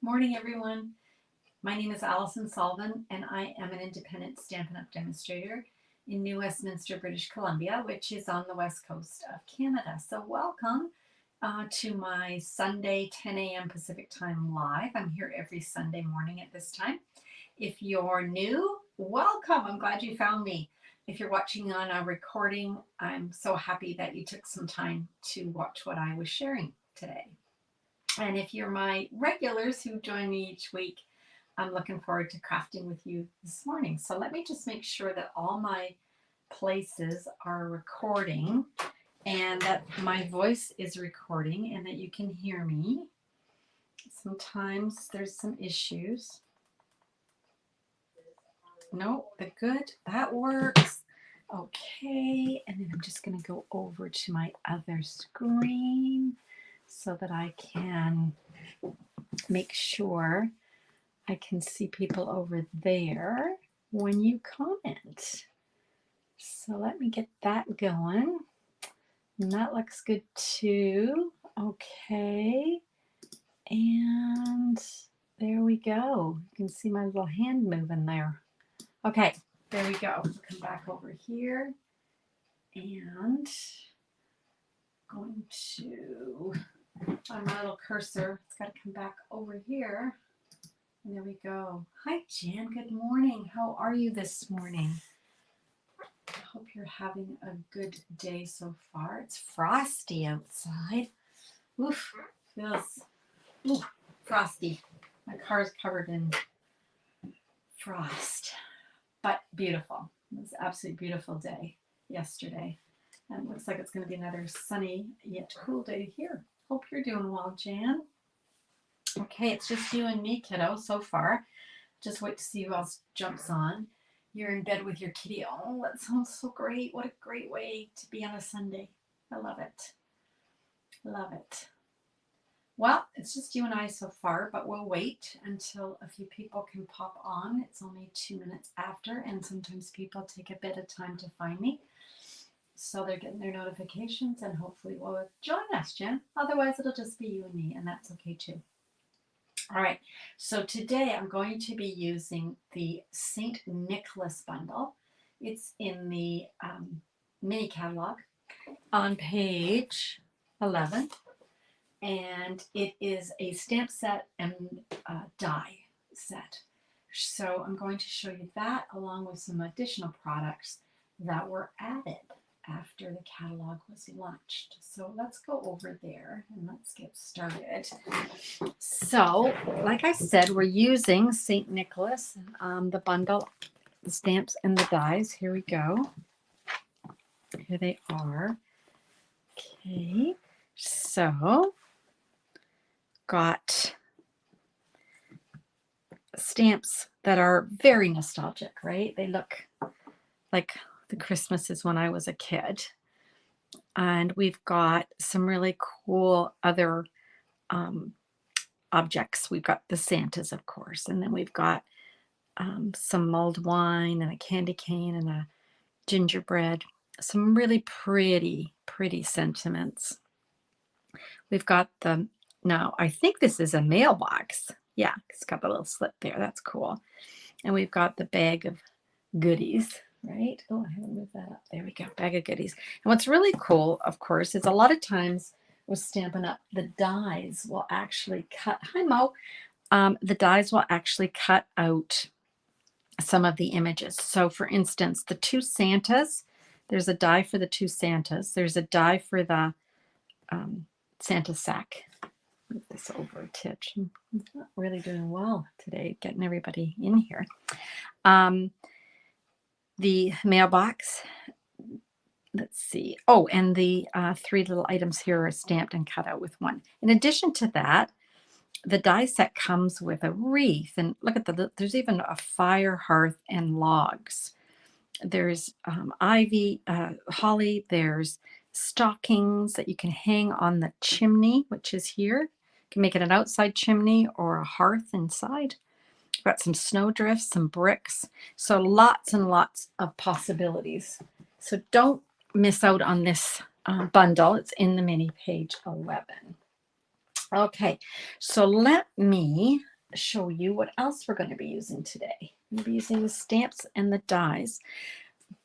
Morning, everyone. My name is Alison and I am an independent Stampin' Up! Demonstrator in New Westminster, British Columbia, which is on the west coast of Canada. So, welcome to my Sunday 10 a.m. Pacific Time live. I'm here every Sunday morning at this time. If you're new, welcome. I'm glad you found me. If you're watching on a recording, I'm so happy that you took some time to watch what I was sharing today. And if you're my regulars who join me each week, I'm looking forward to crafting with you this morning. So let me just make sure that all my places are recording and that my voice is recording and that you can hear me. Sometimes there's some issues. No, the good, that works. Okay, and then I'm just going to go over to my other screen so that I can make sure I can see people over there when you comment. So let me get that going. And that looks good too. Okay. And there we go. You can see my little hand moving there. Okay, there we go. Come back over here and going to on my little cursor. It's got to come back over here. And there we go. Hi, Jan. Good morning. How are you this morning? I hope you're having a good day so far. It's frosty outside. Oof, feels frosty. My car's covered in frost, but beautiful. It was an absolutely beautiful day yesterday. And it looks like it's going to be another sunny yet cool day here. Hope you're doing well, Jan. Okay, it's just you and me, kiddo, so far. Just wait to see who else jumps on. You're in bed with your kitty. Oh, that sounds so great. What a great way to be on a Sunday. I love it. Love it. Well, it's just you and I so far, but we'll wait until a few people can pop on. It's only 2 minutes after, and sometimes people take a bit of time to find me. So they're getting their notifications, and hopefully will join us, Jen. Otherwise, it'll just be you and me, and that's okay too. All right, so today I'm going to be using the St. Nicholas bundle. It's in the mini catalog on page 11, and it is a stamp set and die set. So I'm going to show you that along with some additional products that were added after the catalog was launched. So let's go over there and let's get started. So, like I said, we're using St. Nicholas, the bundle, the stamps and the dies. Here we go. Here they are. Okay, so got stamps that are very nostalgic, right? They look like the Christmases when I was a kid. And we've got some really cool other objects. We've got the Santas, of course, and then we've got some mulled wine and a candy cane and a gingerbread. Some really pretty sentiments. We've got now I think this is a mailbox. Yeah, it's got the little slip there. That's cool. And we've got the bag of goodies. Right? Oh, I haven't moved that up. There we go. Bag of goodies. And what's really cool, of course, is a lot of times with Stampin' Up, the dies will actually cut. Hi, Mo. The dies will actually cut out some of the images. So, for instance, the two Santas, there's a die for the two Santas. There's a die for the Santa sack. Move this over a titch. I'm not really doing well today, getting everybody in here. The mailbox, let's see. Oh, and the three little items here are stamped and cut out with one. In addition to that, the die set comes with a wreath. And look at there's even a fire, hearth, and logs. There's ivy, holly. There's stockings that you can hang on the chimney, which is here. You can make it an outside chimney or a hearth inside. Got some snowdrifts, some bricks. So lots and lots of possibilities. So don't miss out on this bundle. It's in the mini page 11. Okay, so let me show you what else we're going to be using today. We'll be using the stamps and the dies,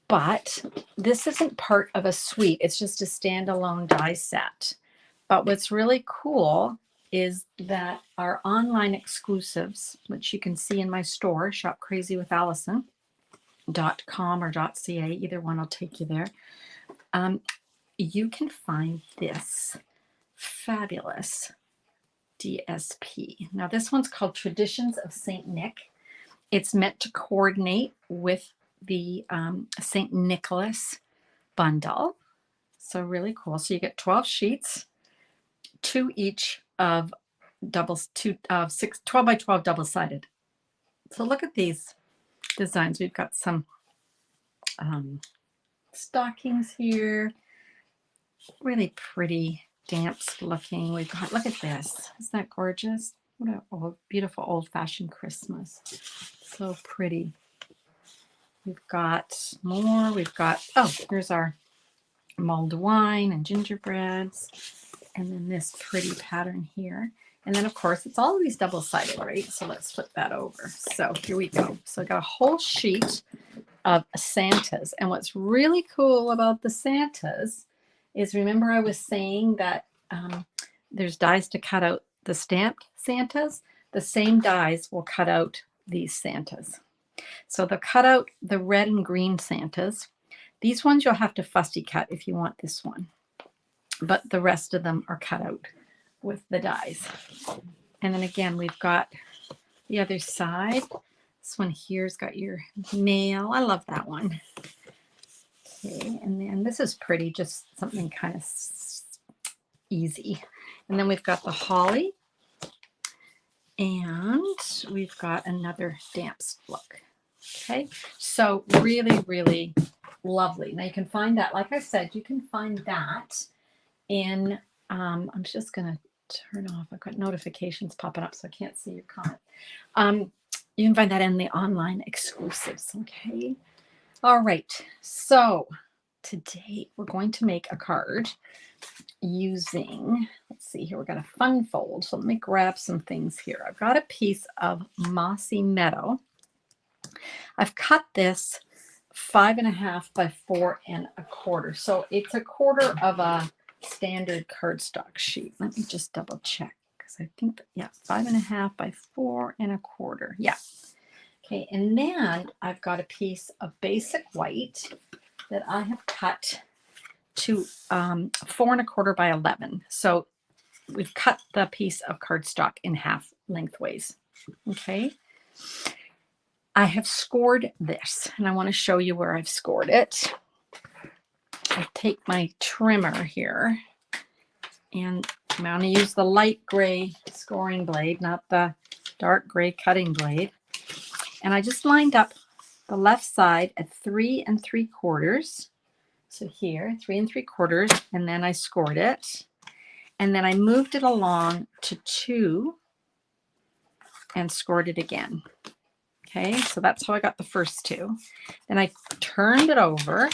but this isn't part of a suite. It's just a standalone die set. But what's really cool is that our online exclusives, which you can see in my store, shopcrazywithalison.com or .ca, either one will take you there. You can find this fabulous DSP. Now this one's called Traditions of St. Nick. It's meant to coordinate with the St. Nicholas bundle. So really cool. So you get 12 sheets, 2 each of doubles, 12 by 12 double-sided. So look at these designs. We've got some stockings here, really pretty damps looking. We've got, look at this. Isn't that gorgeous? What a beautiful old-fashioned Christmas. So pretty. We've got more. We've got, oh, here's our mulled wine and gingerbreads. And then this pretty pattern here. And then, of course, it's always double-sided, right? So let's flip that over. So here we go. So I got a whole sheet of Santas. And what's really cool about the Santas is, remember I was saying that there's dies to cut out the stamped Santas? The same dies will cut out these Santas. So they'll cut out the red and green Santas. These ones you'll have to fussy cut if you want this one. But the rest of them are cut out with the dies. And then again, we've got the other side. This one here's got your mail. I love that one. Okay, and then this is pretty, just something kind of easy. And then we've got the holly, and we've got another damps look. Okay, so really, really lovely. Now you can find that, like I said, you can find that in, I'm just going to turn off. I've got notifications popping up, so I can't see your comment. You can find that in the online exclusives. Okay. All right, so today we're going to make a card using, let's see here, we've got a fun fold. So let me grab some things here. I've got a piece of Mossy Meadow. I've cut this 5.5 by 4.25. So it's a quarter of a standard cardstock sheet. Let me just double check, because I think, yeah, 5.5 by 4.25. Yeah. Okay, and then I've got a piece of basic white that I have cut to 4.25 by 11. So we've cut the piece of cardstock in half lengthways. Okay. I have scored this, and I want to show you where I've scored it. I take my trimmer here, and I'm going to use the light gray scoring blade, not the dark gray cutting blade. And I just lined up the left side at 3 3/4. So here, 3 3/4, and then I scored it. And then I moved it along to 2 and scored it again. Okay, so that's how I got the first 2. Then I turned it over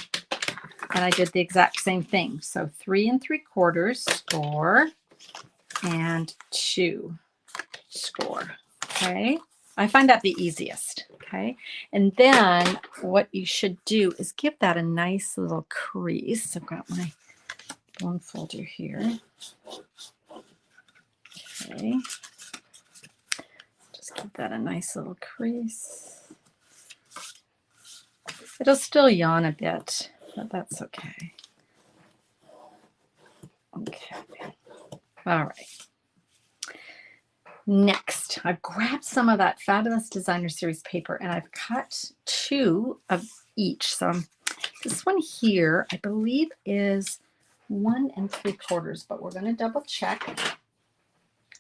and I did the exact same thing. So 3 3/4 score and 2 score. Okay, I find that the easiest. Okay, and then what you should do is give that a nice little crease. I've got my bone folder here. Okay, just give that a nice little crease. It'll still yawn a bit, but that's okay. Okay, all right. Next, I've grabbed some of that fabulous designer series paper, and I've cut 2 of each. So this one here, I believe, is 1 3/4, but we're going to double check. Don't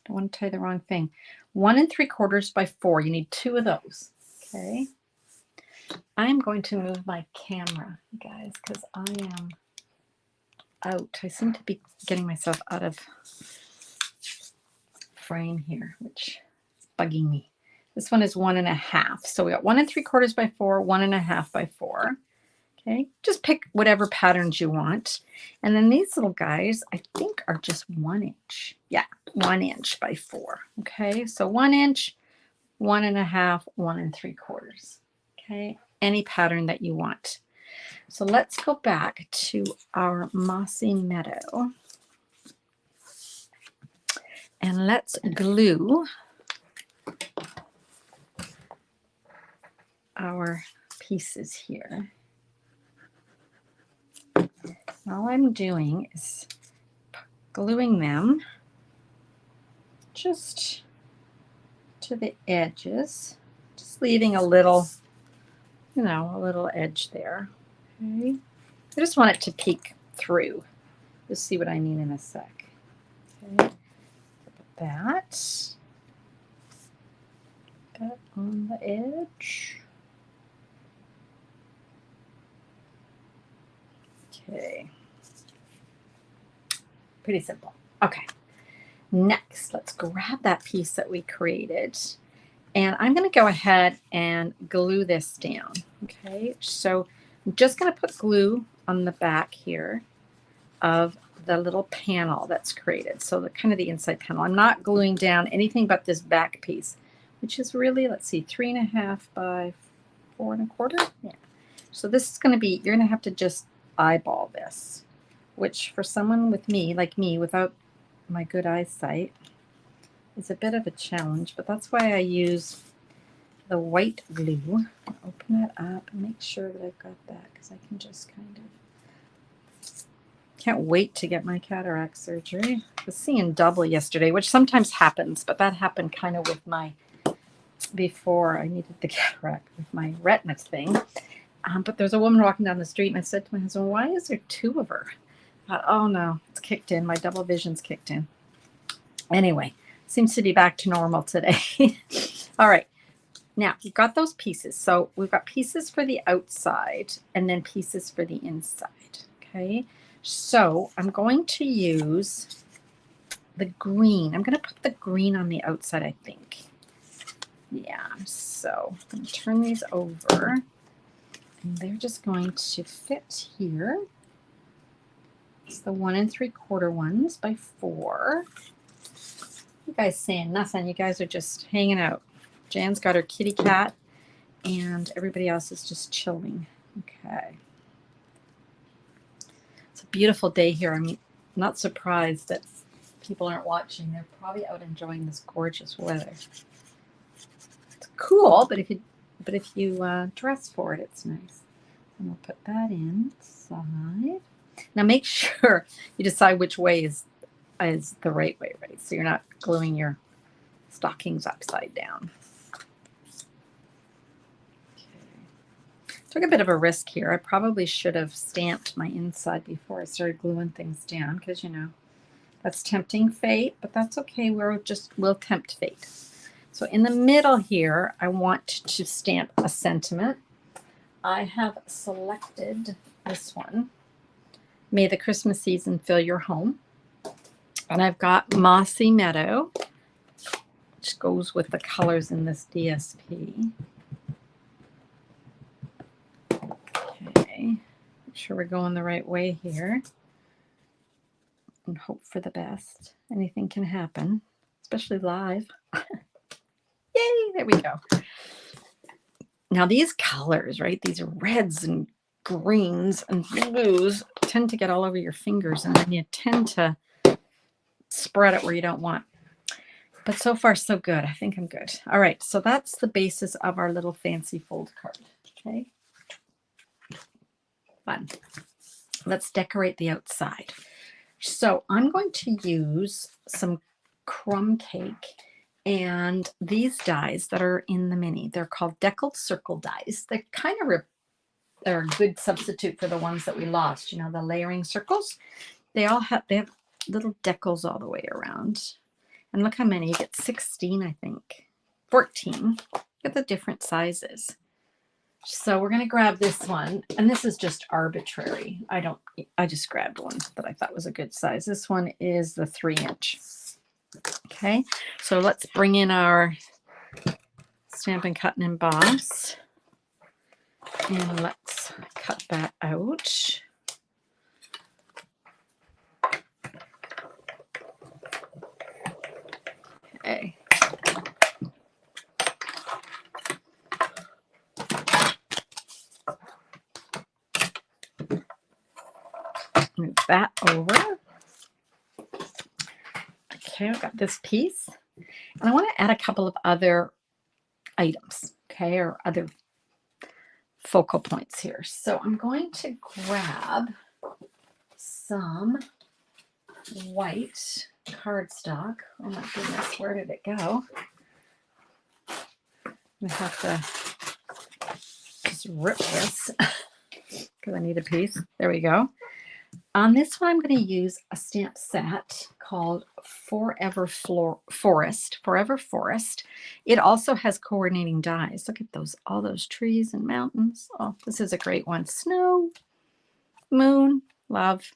want to tell you the wrong thing. 1 3/4 by 4. You need 2 of those. Okay. I'm going to move my camera, you guys, because I am out. I seem to be getting myself out of frame here, which is bugging me. This one is 1.5. So we got 1 3/4 by 4, 1.5 by 4. Okay, just pick whatever patterns you want. And then these little guys, I think, are just 1 inch. Yeah, 1 inch by 4. Okay, so 1 inch 1.5, 1 3/4. Okay, any pattern that you want. So let's go back to our mossy meadow and let's glue our pieces here. All I'm doing is gluing them just to the edges, just leaving a little, you know, a little edge there. Okay. I just want it to peek through. You'll see what I mean in a sec. Okay. Put that on the edge. Okay. Pretty simple. Okay. Next, let's grab that piece that we created. And I'm going to go ahead and glue this down. Okay. So I'm just going to put glue on the back here of the little panel that's created. So the kind of the inside panel. I'm not gluing down anything but this back piece, which is really, let's see, 3.5 by 4 1/4. Yeah. So this is going to be, you're going to have to just eyeball this, which for someone with me, like me, without my good eyesight, is a bit of a challenge, but that's why I use the white glue. Open it up and make sure that I've got that, because I can just kind of, can't wait to get my cataract surgery. I was seeing double yesterday, which sometimes happens, but that happened kind of with my, before I needed the cataract, with my retina thing. But there's a woman walking down the street, and I said to my husband, why is there 2 of her? I thought, oh no, it's kicked in. My double vision's kicked in. Anyway, seems to be back to normal today. All right. Now, we've got those pieces. So we've got pieces for the outside and then pieces for the inside. Okay. So I'm going to use the green. I'm going to put the green on the outside, I think. Yeah. So I'm going to turn these over. And they're just going to fit here. It's the 1 3/4 ones by 4. You guys saying nothing. You guys are just hanging out. Jan's got her kitty cat, and everybody else is just chilling. Okay. It's a beautiful day here. I'm not surprised that people aren't watching. They're probably out enjoying this gorgeous weather. It's cool, but if you dress for it, it's nice. And we'll put that inside. Now make sure you decide which way is the right way, right? So you're not gluing your stockings upside down. Okay. Took a bit of a risk here. I probably should have stamped my inside before I started gluing things down, because, you know, that's tempting fate, but that's okay. We'll tempt fate. So in the middle here, I want to stamp a sentiment. I have selected this one. May the Christmas season fill your home. And I've got Mossy Meadow, which goes with the colors in this DSP. Okay, make sure we're going the right way here. And hope for the best. Anything can happen, especially live. Yay, there we go. Now these colors, right, these reds and greens and blues tend to get all over your fingers, and then you tend to spread it where you don't want. But so far, so good. I think I'm good. All right, so that's the basis of our little fancy fold card. Okay, fun. Let's decorate the outside. So I'm going to use some crumb cake and these dies that are in the mini. They're called deckled circle dies. They're kind of they're a good substitute for the ones that we lost. You know, the layering circles. They have little decals all the way around. And look how many. You get 16, I think. 14. Get the different sizes. So we're going to grab this one. And this is just arbitrary. I just grabbed one that I thought was a good size. This one is the 3-inch. Okay. So let's bring in our Stampin' Cut and Emboss. And let's cut that out. Okay. that over. Okay, I've got this piece. And I want to add a couple of other items, okay, or other focal points here. So I'm going to grab some white cardstock. Oh my goodness, where did it go? I'm gonna have to just rip this because I need a piece. There we go. On this one, I'm going to use a stamp set called Forever Forest. It also has coordinating dies. Look at those, all those trees and mountains. Oh, this is a great one. Snow, moon, love.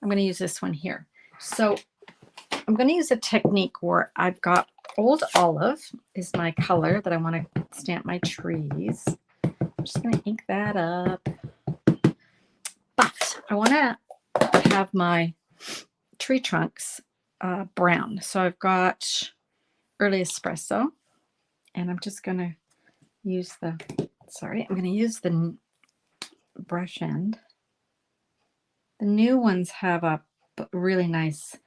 I'm going to use this one here. So I'm going to use a technique where I've got Old Olive is my color that I want to stamp my trees. I'm just going to ink that up. But I want to have my tree trunks brown. So I've got Early Espresso, and I'm just going to use the brush end. The new ones have a really nice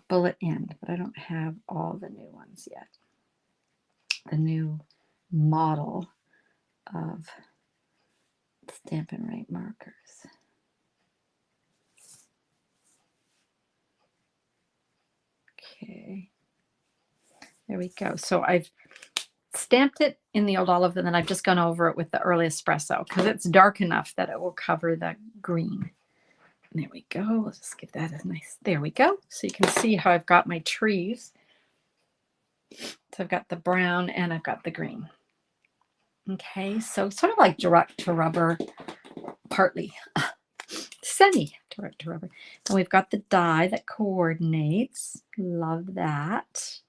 bullet end, but I don't have all the new ones yet. The new model of Stampin' Right markers. Okay, there we go. So I've stamped it in the Old Olive, and then I've just gone over it with the Early Espresso because it's dark enough that it will cover the green. And there we go. Let's just give that a nice, there we go. So you can see how I've got my trees. So I've got the brown and I've got the green. Okay, so sort of like direct to rubber, partly semi direct to rubber. And we've got the die that coordinates. Love that.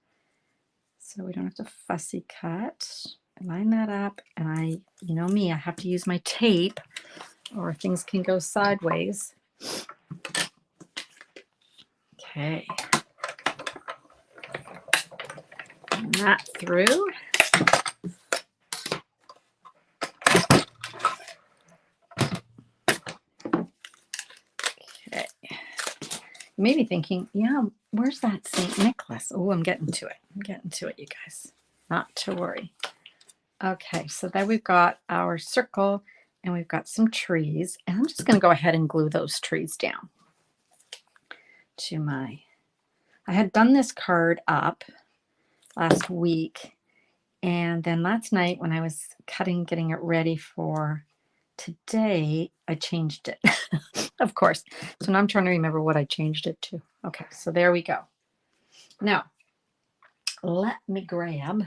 So we don't have to fussy cut. Line that up, and you know me, I have to use my tape or things can go sideways. Okay. Run that through. Okay. You may be thinking, yeah, where's that St. Nicholas? Oh, I'm getting to it. I'm getting to it, you guys. Not to worry. Okay, so there we've got our circle and we've got some trees. And I'm just going to go ahead and glue those trees down to my... I had done this card up last week. And then last night when I was getting it ready for today, I changed it, of course. So now I'm trying to remember what I changed it to. Okay, so there we go. Now, let me grab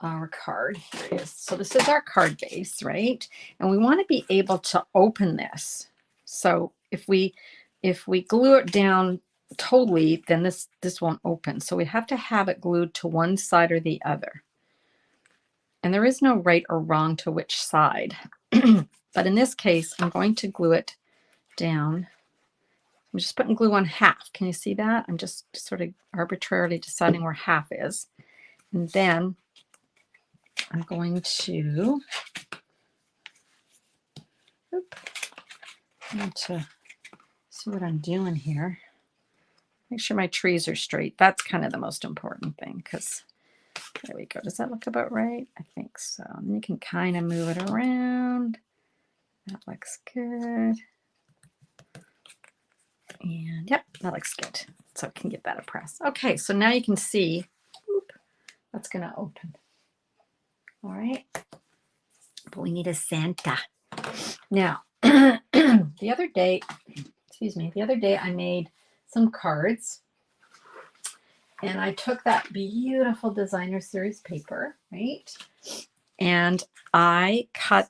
our card. Here it is. So this is our card base, right? And we want to be able to open this. So if we glue it down totally, then this won't open. So we have to have it glued to one side or the other. And there is no right or wrong to which side. But in this case, I'm going to glue it down. I'm just putting glue on half. Can you see that? I'm just sort of arbitrarily deciding where half is. And then I'm going to, I need to see what I'm doing here. Make sure my trees are straight. That's kind of the most important thing, because there we go. Does that look about right? I think so. And you can kind of move it around. That looks good. And yep, that looks good. So I can give that a press. Okay, so now you can see, that's going to open. All right. But we need a Santa. Now, the other day I made some cards. And I took that beautiful designer series paper, right? And I cut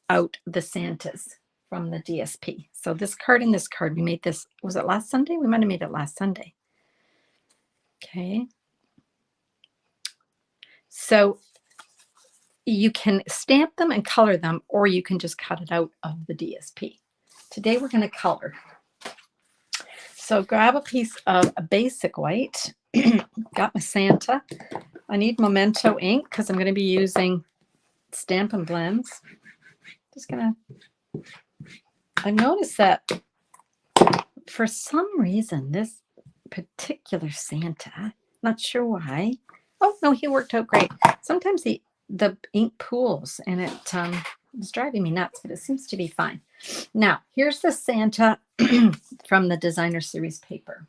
out the Santas from the DSP. So this card and this card, we made this, was it last Sunday? We might have made it last Sunday. Okay. So you can stamp them and color them, or you can just cut it out of the DSP. Today we're going to color. So grab a piece of a basic white. Got my Santa. I need Memento ink because I'm going to be using Stampin' Blends. Just going to, I noticed that for some reason, this particular Santa, not sure why. Oh, no, he worked out great. Sometimes the ink pools and it's driving me nuts, but it seems to be fine. Now, here's the Santa from the designer series paper.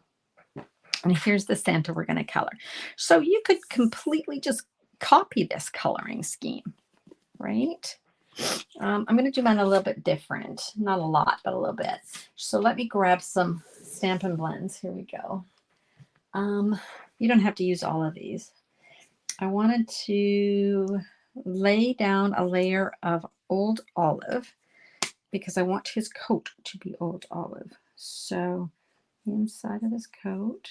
And here's the Santa we're going to color. So you could completely just copy this coloring scheme, right? I'm going to do mine a little bit different. Not a lot, but a little bit. So let me grab some Stampin' Blends. Here we go. You don't have to use all of these. I wanted to lay down a layer of Old Olive because I want his coat to be Old Olive. So the inside of his coat.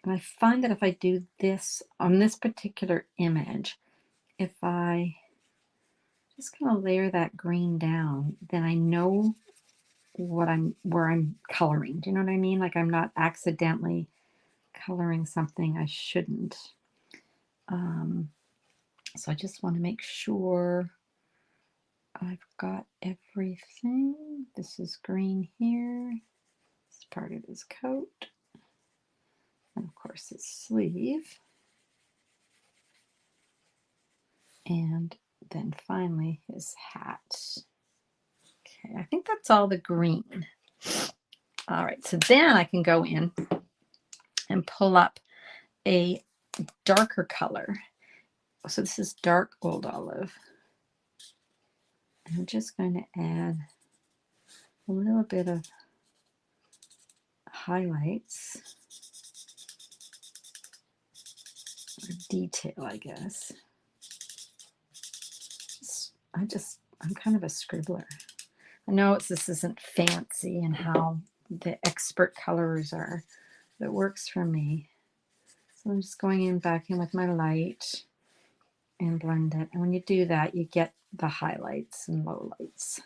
And I find that if I do this on this particular image, if I just kind of layer that green down, then I know where I'm coloring. Do you know what I mean? Like I'm not accidentally coloring something I shouldn't. So I just want to make sure I've got everything. This is green here. It's part of his coat. And of course his sleeve. And then finally his hat. Okay, I think that's all the green. All right, so then I can go in and pull up a darker color. So this is dark Old Olive. And I'm just going to add a little bit of highlights or detail, I guess. I'm kind of a scribbler. I know this isn't fancy and how the expert colorers are, but it works for me. So I'm just going in back in with my light and blend it. And when you do that, you get the highlights and lowlights.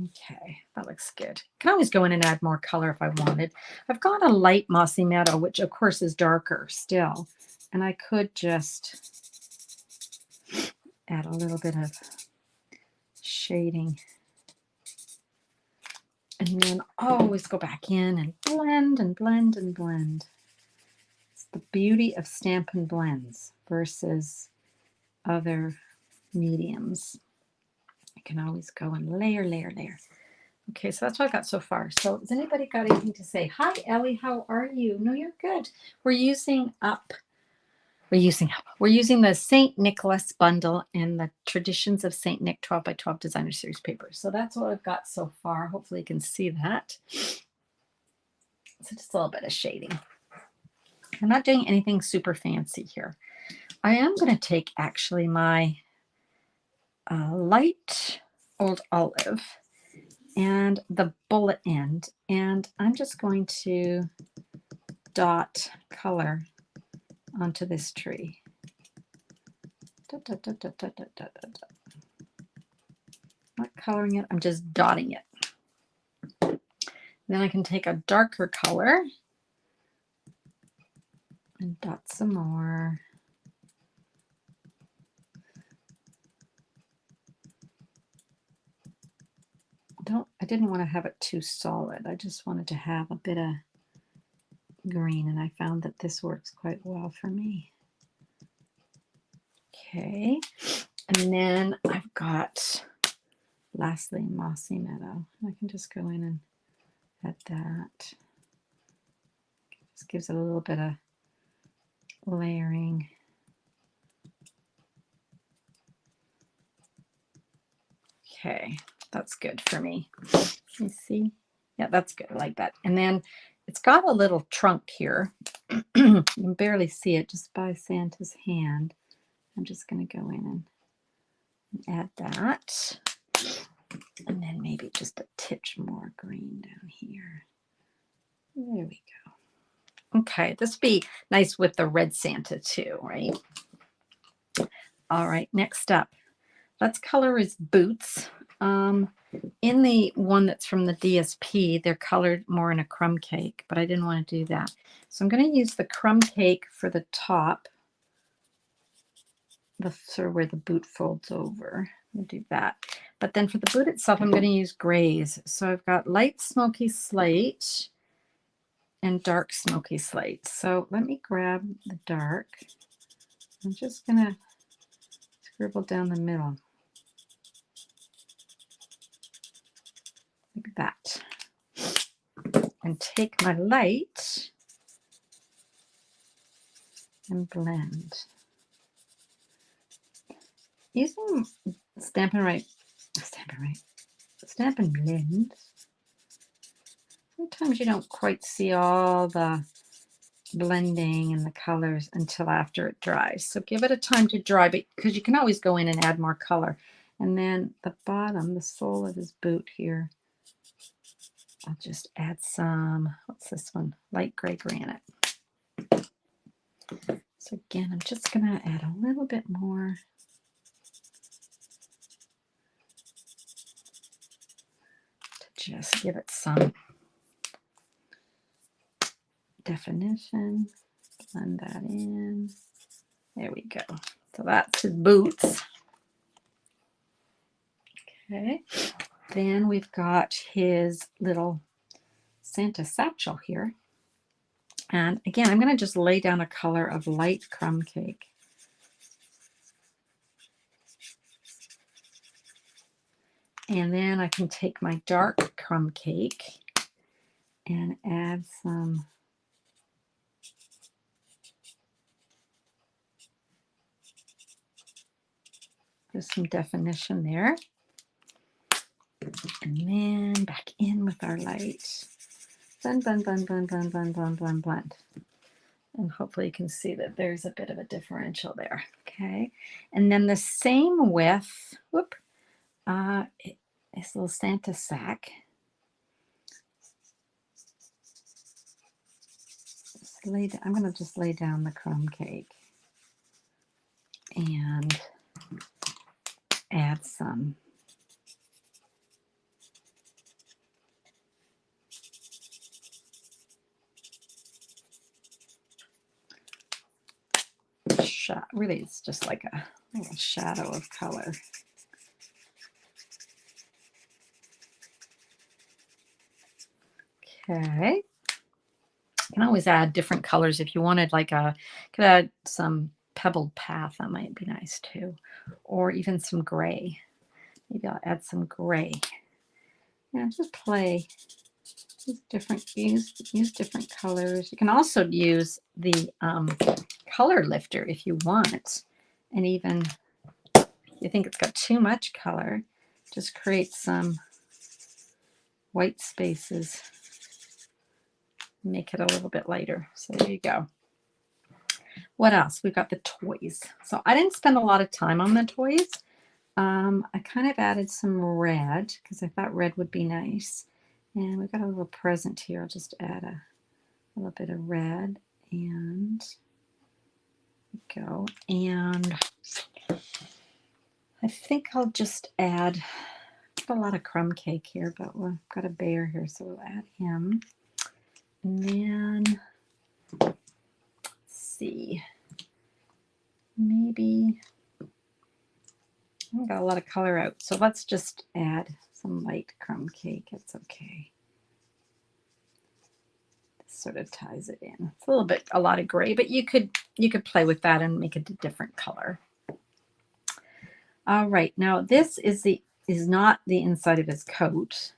Okay, that looks good. Can always go in and add more color if I wanted. I've got a light mossy meadow, which of course is darker still. And I could just add a little bit of shading. And then always go back in and blend and blend and blend. It's the beauty of Stampin' Blends versus other mediums. I can always go and layer, layer, layer. Okay, so that's what I've got so far. So has anybody got anything to say? Hi, Ellie, how are you? No, you're good. We're using the St. Nicholas bundle and the Traditions of St. Nick 12 by 12 designer series paper. So that's what I've got so far. Hopefully you can see that. So just a little bit of shading. I'm not doing anything super fancy here. I am going to take actually my light Old Olive and the bullet end, and I'm just going to dot color onto this tree. Dot, dot, dot, dot, dot, dot, dot, dot. Not coloring it, I'm just dotting it. Then I can take a darker color and dot some more. I didn't want to have it too solid. I just wanted to have a bit of green, and I found that this works quite well for me. Okay, and then I've got lastly Mossy Meadow. I can just go in and add that. Just gives it a little bit of layering. Okay, that's good for me. Let me see. Yeah, that's good. I like that. And then it's got a little trunk here. You can barely see it just by Santa's hand. I'm just going to go in and add that. And then maybe just a titch more green down here. There we go. Okay, this would be nice with the red Santa too, right? All right, next up, let's color his boots. In the one that's from the DSP, they're colored more in a crumb cake, but I didn't want to do that. So I'm going to use the crumb cake for the top, the sort of where the boot folds over. We'll do that. But then for the boot itself, I'm going to use grays. So I've got light smoky slate and dark smoky slate. So let me grab the dark. I'm just going to scribble down the middle. Like that. And take my light and blend. Using Stampin' Blend, sometimes you don't quite see all the blending and the colors until after it dries. So give it a time to dry, because you can always go in and add more color. And then the bottom, the sole of his boot here, I'll just add some, what's this one? Light gray granite. So again, I'm just going to add a little bit more. To just give it some definition. Blend that in. There we go. So that's his boots. Okay. Then we've got his little Santa satchel here. And again, I'm going to just lay down a color of light crumb cake. And then I can take my dark crumb cake and add some just some definition there. And then back in with our light. Blend, blend, blend, blend, blend, blend, blend, blend, blend. And hopefully you can see that there's a bit of a differential there. Okay. And then the same with, this little Santa sack. I'm going to just lay down the crumb cake and add some really it's just like a little shadow of color. Okay. You can always add different colors if you wanted, like could add some pebbled path. That might be nice too. Or even some gray. Maybe I'll add some gray. Yeah, just play. Use different colors. You can also use the color lifter if you want. And even if you think it's got too much color, just create some white spaces. Make it a little bit lighter. So there you go. What else? We've got the toys. So I didn't spend a lot of time on the toys. I kind of added some red because I thought red would be nice. And we've got a little present here. I'll just add a little bit of red and go. And I think I'll just add a lot of crumb cake here, but we've got a bear here, so we'll add him. And then let's see, maybe I got a lot of color out, so let's just add some light crumb cake. It's okay. This sort of ties it in. It's a lot of gray, but you could play with that and make it a different color. All right, now this is not the inside of his coat.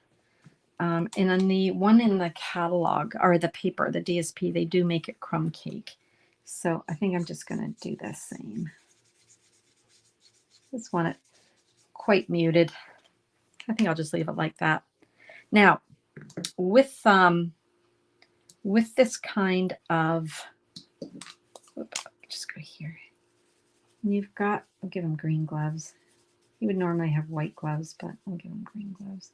And on the one in the catalog, or the paper, the DSP, they do make it crumb cake. So I think I'm just going to do the same. Just want it quite muted. I think I'll just leave it like that. Now, with this kind of, just go here. You've got, I'll give him green gloves. He would normally have white gloves, but I'll give him green gloves.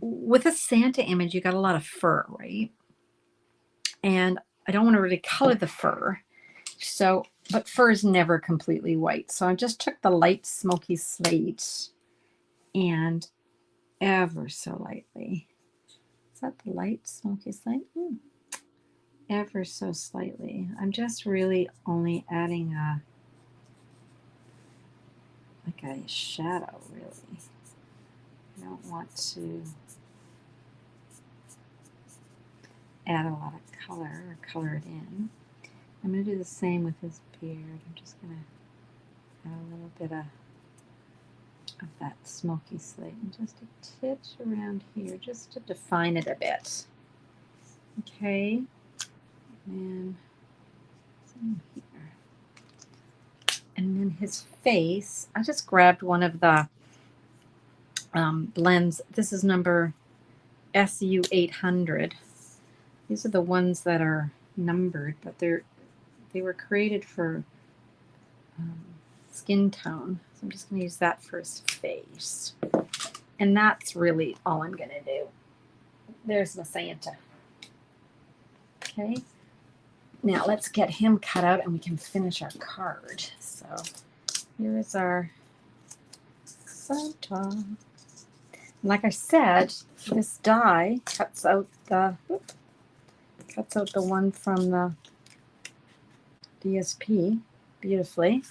With a Santa image, you got a lot of fur, right? And I don't want to really color the fur. So, but fur is never completely white. So I just took the light smoky slate and ever so lightly. Is that the light smoky slate? Ever so slightly. I'm just really only adding like a shadow, really. I don't want to add a lot of color or color it in. I'm going to do the same with his beard. I'm just going to add a little bit of that smoky slate and just a titch around here just to define it a bit. Okay, and some here. And then his face, I just grabbed one of the blends. This is number SU 800. These are the ones that are numbered, but they were created for skin tone. So I'm just going to use that for his face. And that's really all I'm going to do. There's my Santa. Okay. Now let's get him cut out and we can finish our card. So here is our Santa. Like I said, this die cuts out the one from the DSP beautifully,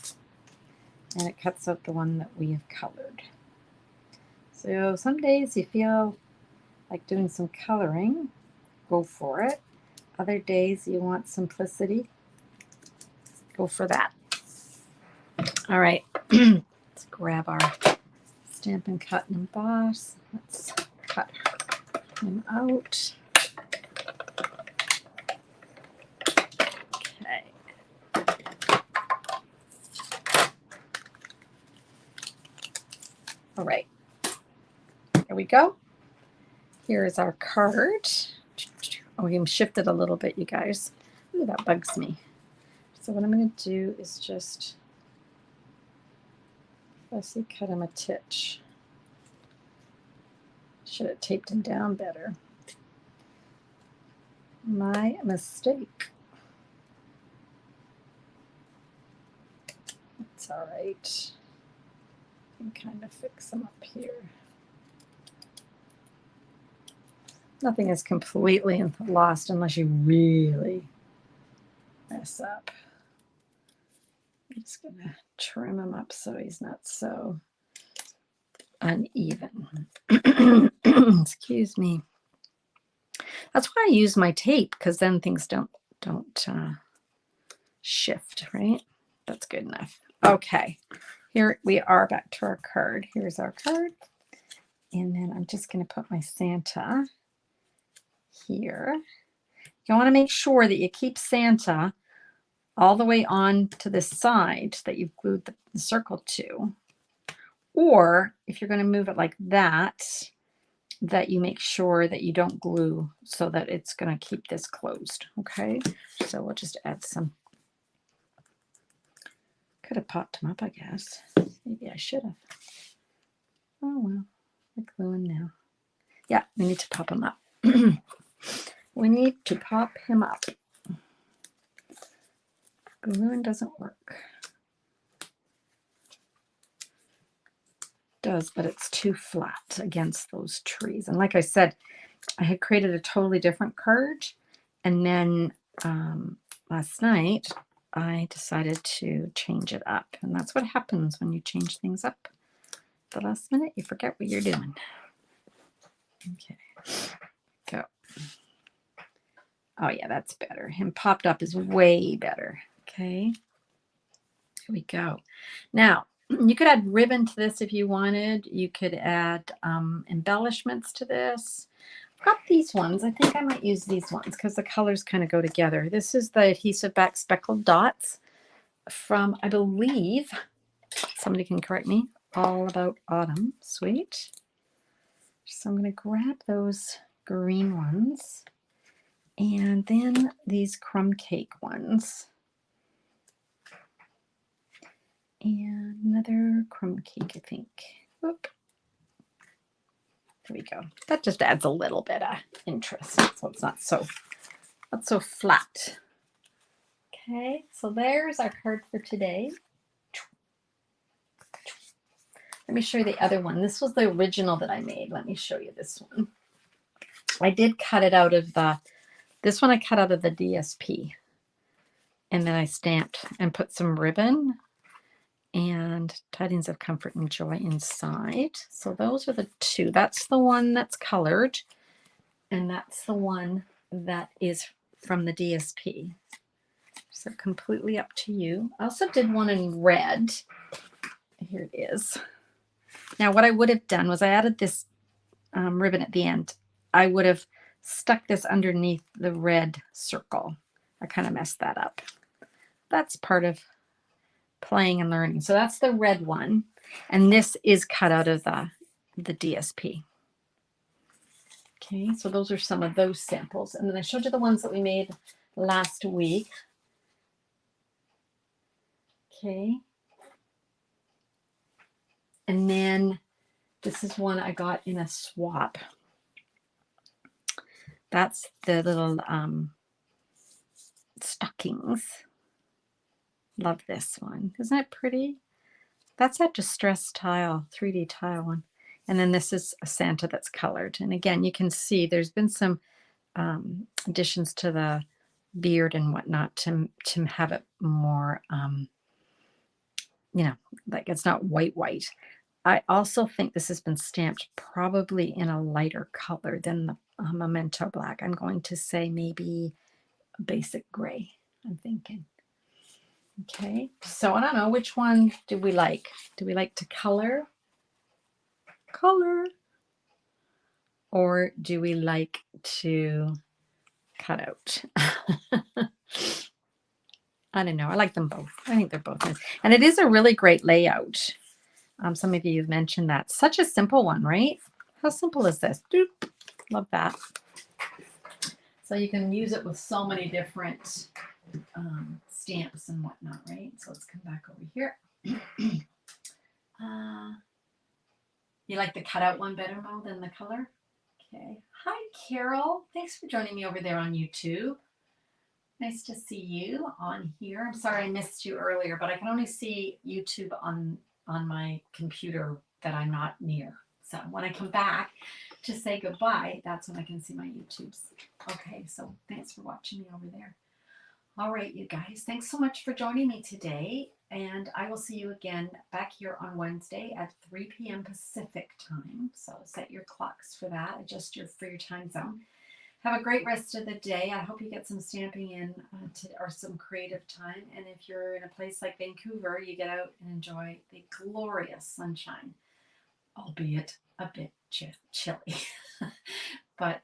and it cuts out the one that we have colored. So some days you feel like doing some coloring, go for it. Other days you want simplicity, go for that. All right, let's grab our Stampin' Cut and Emboss. Let's cut him out. Okay. All right, here we go. Here is our card. Oh, we can shift it a little bit, you guys. Ooh, that bugs me. So what I'm going to do is just fussy cut him a titch. Should have taped him down better. My mistake. It's all right. I can kind of fix him up here. Nothing is completely lost unless you really mess up. I'm just going to trim him up so he's not so uneven. Excuse me. That's why I use my tape, because then things don't shift, right? That's good enough. Okay, here we are back to our card. Here's our card. And then I'm just going to put my Santa here. You want to make sure that you keep Santa all the way on to this side that you've glued the circle to. Or if you're going to move it like that, that you make sure that you don't glue so that it's going to keep this closed. Okay, so we'll just add some. Could have popped them up, I guess. Maybe I should have. Oh well, we're gluing now. Yeah, we need to pop them up. We need to pop him up. Gluing doesn't work. It does, but it's too flat against those trees. And like I said, I had created a totally different card, and then last night I decided to change it up. And that's what happens when you change things up. The last minute, you forget what you're doing. Okay, go. Oh yeah, that's better. Him popped up is way better. Okay, here we go. Now, you could add ribbon to this if you wanted. You could add embellishments to this. I've got these ones. I think I might use these ones because the colors kind of go together. This is the adhesive back speckled dots from, I believe, somebody can correct me, All About Autumn. Sweet. So I'm going to grab those green ones and then these crumb cake ones. And another crumb cake, I think. Whoop. There we go. That just adds a little bit of interest, so it's not so flat. Okay, so there's our card for today. Let me show you the other one. This was the original that I made. Let me show you this one. I did cut it out of this one I cut out of the DSP. And then I stamped and put some ribbon and tidings of comfort and joy inside. So those are the two. That's the one that's colored, and that's the one that is from the DSP. So completely up to you. I also did one in red. Here it is. Now what I would have done was I added this ribbon at the end. I would have stuck this underneath the red circle. I kind of messed that up. That's part of playing and learning. So that's the red one. And this is cut out of the DSP. Okay, so those are some of those samples. And then I showed you the ones that we made last week. Okay. And then this is one I got in a swap. That's the little stockings. Love this one. Isn't it pretty? That's that distressed tile, 3D tile one. And then this is a Santa that's colored. And again, you can see there's been some additions to the beard and whatnot to have it more, you know, like it's not white. I also think this has been stamped probably in a lighter color than the Memento Black. I'm going to say maybe a basic gray, I'm thinking. Okay, so I don't know, which one do we like? Do we like to color? Or do we like to cut out? I don't know. I like them both. I think they're both nice. And it is a really great layout. Some of you have mentioned that. Such a simple one, right? How simple is this? Doop. Love that. So you can use it with so many different stamps and whatnot, right? So let's come back over here. You like the cutout one better, Mo, than the color? Okay. Hi, Carol. Thanks for joining me over there on YouTube. Nice to see you on here. I'm sorry I missed you earlier, but I can only see YouTube on my computer that I'm not near. So when I come back to say goodbye, that's when I can see my YouTubes. Okay, so thanks for watching me over there. All right, you guys, thanks so much for joining me today. And I will see you again back here on Wednesday at 3 p.m. Pacific time. So set your clocks for that. Adjust for your time zone. Have a great rest of the day. I hope you get some stamping in or some creative time. And if you're in a place like Vancouver, you get out and enjoy the glorious sunshine, albeit a bit chilly. But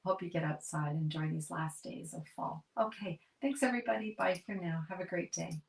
hope you get outside and enjoy these last days of fall. Okay, thanks everybody. Bye for now. Have a great day.